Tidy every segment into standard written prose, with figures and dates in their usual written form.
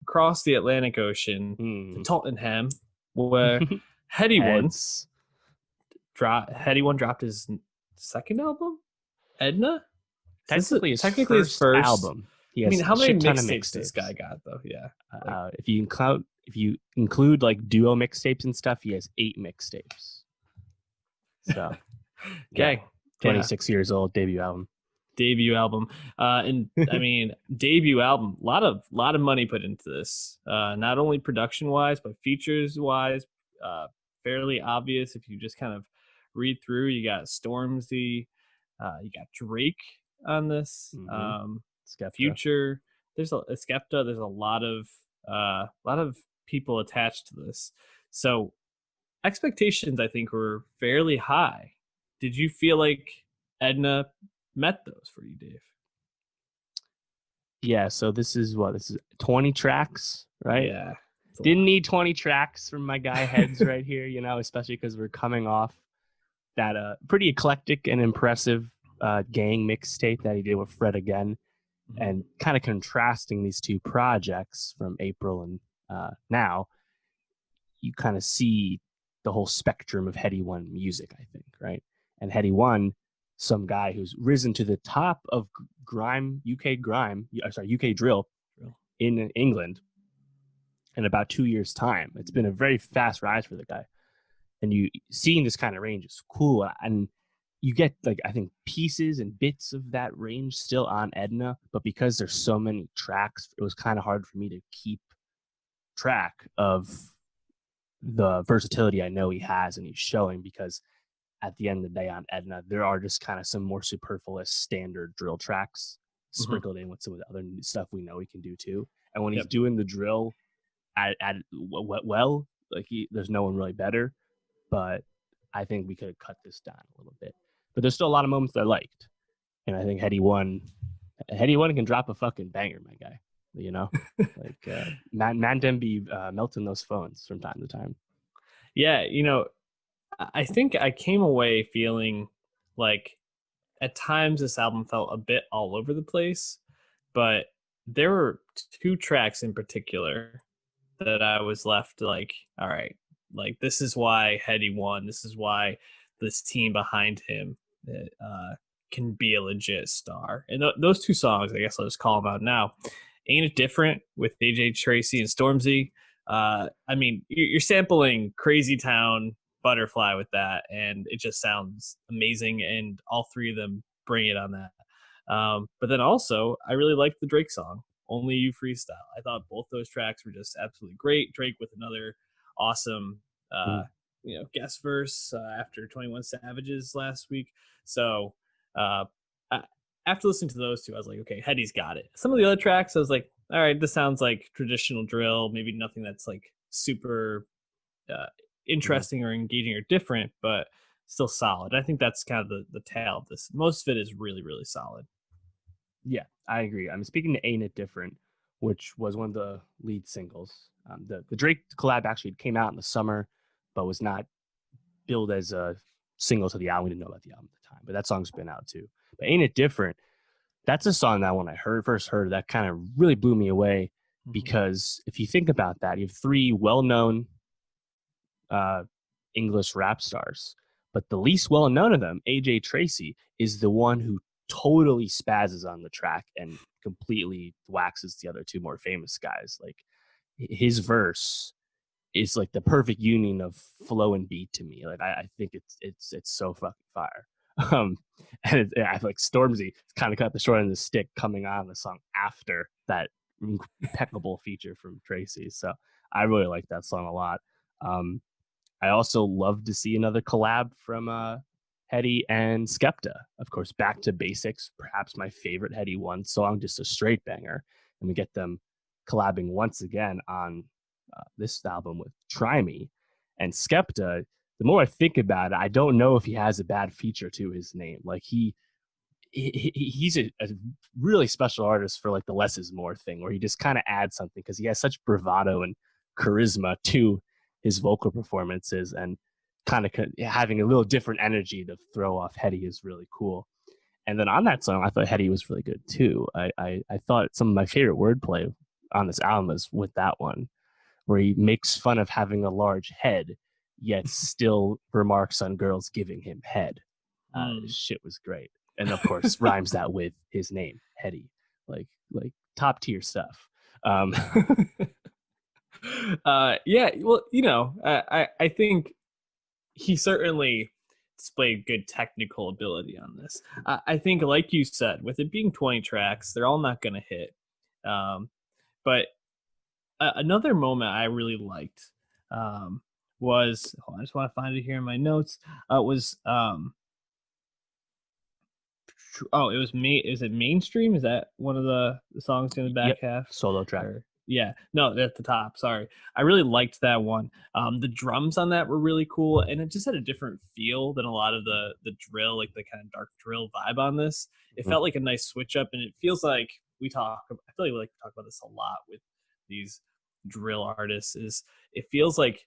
across the Atlantic Ocean to Hmm. Tottenham, where Headie Heads. One dropped his second album, EDNA. Is this Technically his technically his first first? album. He I mean, has how a many shit ton of mixtapes this guy mixtapes. got though? Yeah, like If you include like duo mixtapes and stuff, he has 8 mixtapes. So yeah, okay, yeah, 26 years old, debut album. debut album. And I mean, debut album. Lot of money put into this. Not only production wise, but features wise. Fairly obvious if you just kind of read through. You got Stormzy, you got Drake on this. Skepta. Future. There's a Skepta. There's a lot of people attached to this. So expectations, I think, were fairly high. Did you feel like EDNA met those for you, Dave? Yeah, so this is 20 tracks, right? Yeah. Didn't need 20 tracks from my guy Heads right here, especially because we're coming off that pretty eclectic and impressive gang mixtape that he did with Fred again, and kind of contrasting these two projects from April and now, you kind of see the whole spectrum of Headie One music, I think, right? And Headie One, some guy who's risen to the top of UK drill in England in about 2 years' time. It's been a very fast rise for the guy. And you seeing this kind of range is cool. And you get, like, I think pieces and bits of that range still on EDNA, but because there's so many tracks, it was kind of hard for me to keep track of the versatility I know he has and he's showing, because at the end of the day on EDNA, there are just kind of some more superfluous standard drill tracks sprinkled in with some of the other stuff we know he can do too. And when he's doing the drill there's no one really better. But I think we could have cut this down a little bit. But there's still a lot of moments that I liked. And I think Headie One can drop a fucking banger, my guy. Like man them be melting those phones from time to time. Yeah, I think I came away feeling like at times this album felt a bit all over the place, but there were 2 tracks in particular that I was left like, all right, like this is why Headie won. This is why this team behind him can be a legit star. And those 2 songs, I guess I'll just call them out now. Ain't It Different with AJ Tracey and Stormzy. I mean, you're sampling Crazy Town, Butterfly with that, and it just sounds amazing. And all 3 of them bring it on that. But then also, I really liked the Drake song, Only You Freestyle. I thought both those tracks were just absolutely great. Drake with another awesome, guest verse after 21 Savage's last week. So after listening to those 2, I was like, okay, Headie's got it. Some of the other tracks, I was like, all right, this sounds like traditional drill, maybe nothing that's like super interesting or engaging or different, but still solid. I think that's kind of the tale of this. Most of it is really, really solid. Yeah, I agree. I'm speaking to Ain't It Different, which was one of the lead singles. The Drake collab actually came out in the summer, but was not billed as a single to the album. We didn't know about the album at the time, but that song's been out too. But Ain't It Different, that's a song that when I first heard, that kind of really blew me away, because if you think about that, you have 3 well-known English rap stars, but the least well-known of them, AJ Tracey, is the one who totally spazzes on the track and completely waxes the other 2 more famous guys. Like, his verse is like the perfect union of flow and beat to me. Like, I think it's so fucking fire. And I feel like Stormzy kind of cut the short end of the stick coming on the song after that impeccable feature from Tracy. So I really like that song a lot. I also love to see another collab from Headie and Skepta. Of course, Back to Basics, perhaps my favorite Headie One song, just a straight banger. And we get them collabing once again on this album with Try Me. And Skepta, the more I think about it, I don't know if he has a bad feature to his name. Like, he's a really special artist for like the less is more thing, where he just kind of adds something because he has such bravado and charisma to his vocal performances, and kind of having a little different energy to throw off Headie is really cool. And then on that song, I thought Headie was really good too. I thought some of my favorite wordplay on this album is with that one, where he makes fun of having a large head, yet still remarks on girls giving him head. Mm. Shit was great, and of course rhymes that with his name, Headie, like top tier stuff. Um, Yeah, well, I think he certainly displayed good technical ability on this. I think, like you said, with it being 20 tracks, they're all not going to hit. Um, but another moment I really liked um, was, I just want to find it here in my notes. Was Oh, it was me. Is it mainstream? Is that one of the songs in the back yep, half? solo track. Or yeah, no, at the top. Sorry, I really liked that one. The drums on that were really cool, and it just had a different feel than a lot of the drill, like the kind of dark drill vibe on this. It Mhm. felt like a nice switch up, and it feels like we talk. I feel like we like to talk about this a lot with these drill artists. Is it feels like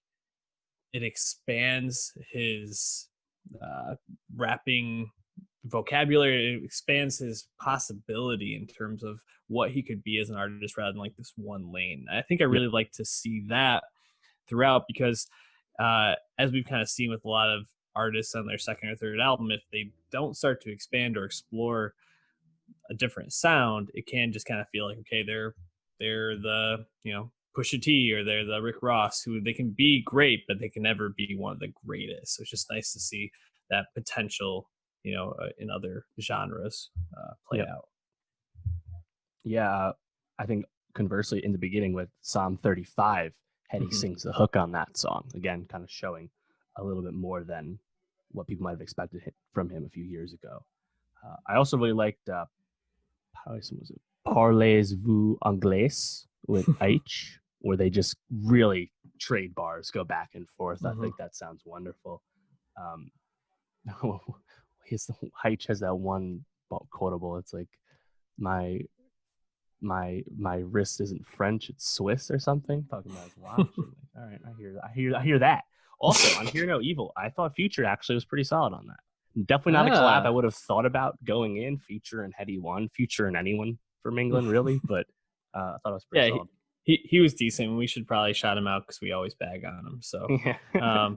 it expands his rapping vocabulary. It expands his possibility in terms of what he could be as an artist rather than like this one lane. I think I Yep. really like to see that throughout because as we've kind of seen with a lot of artists on their second or third album, if they don't start to expand or explore a different sound, it can just kind of feel like, okay, they're the Pusha T or they're the Rick Ross, who they can be great, but they can never be one of the greatest. So it's just nice to see that potential, in other genres play Yep. out. Yeah, I think conversely, in the beginning with Psalm 35, Headie Mm-hmm. sings the hook on that song. Again, kind of showing a little bit more than what people might have expected from him a few years ago. I also really liked, how was it? Parlez-vous anglais with H, where they just really trade bars, go back and forth. I Mm-hmm. think that sounds wonderful. Um, H has that one quotable. It's like, my my wrist isn't French, it's Swiss or something. Talking about his watch. Like, all right, I hear that. Also, on Hear No Evil, I thought Future actually was pretty solid on that. Definitely not a collab I would have thought about going in. Future and Headie one, Future and anyone from England really, but I thought it was pretty Yeah, solid. he was decent. We should probably shout him out because we always bag on him. So, Yeah.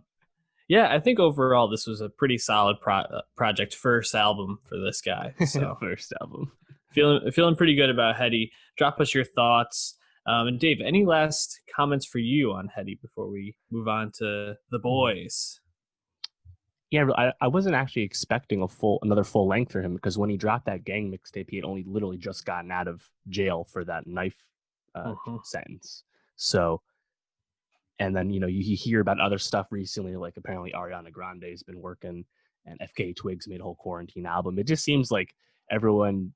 yeah, I think overall this was a pretty solid project, first album for this guy. So First album. feeling pretty good about Headie. Drop us your thoughts. And Dave, any last comments for you on Headie before we move on to the boys? Yeah, I wasn't actually expecting another full length for him because when he dropped that gang mixtape, he had only literally just gotten out of jail for that knife Uh-huh. sentence. So, and then you hear about other stuff recently, like apparently Ariana Grande's been working, and FK Twigs made a whole quarantine album. It just seems like everyone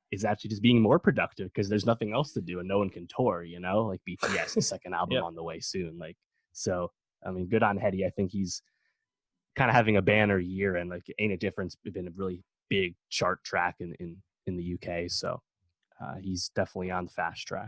is actually just being more productive because there's nothing else to do and no one can tour. Like BTS, second album Yep. on the way soon. Like, so I mean, good on Headie. I think he's kind of having a banner year, and like Ain't a Difference been a really big chart track in the UK. So he's definitely on the fast track.